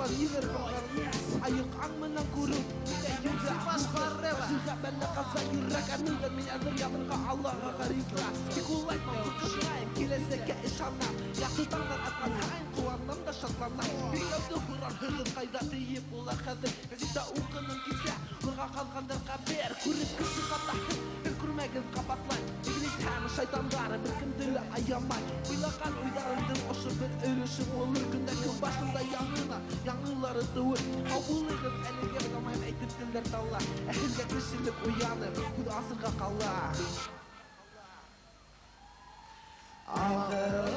Ала нилер бар. Аюк аң менен күрүп, юза баш барреба. Жүзә бәллә каза йөрәк анында мин әзер янырга Аллага гарифа. Тик улайтмам, куркынайым, киләсәккә ышанам. Яхшы таңдан аткан һайын куанам да шатланам. Бик яуды хурар хыгыр кайда тиеп булар хәзер. Газета укыным кисә, урга калгандыр кабер. Күреп кеше катаһын, бер күрмәгән кабатлай. Иблис һәм шайтандары бер кемдер аямай. Уйлаган уйларымдың ошо бер өлеше булыр. Көндә көн башында яңылары түгел. Кабулыгыз әлегә гамай әйтеп телләр талла. Әһелгә кешелек уянып, күз асырга кала. Ахыр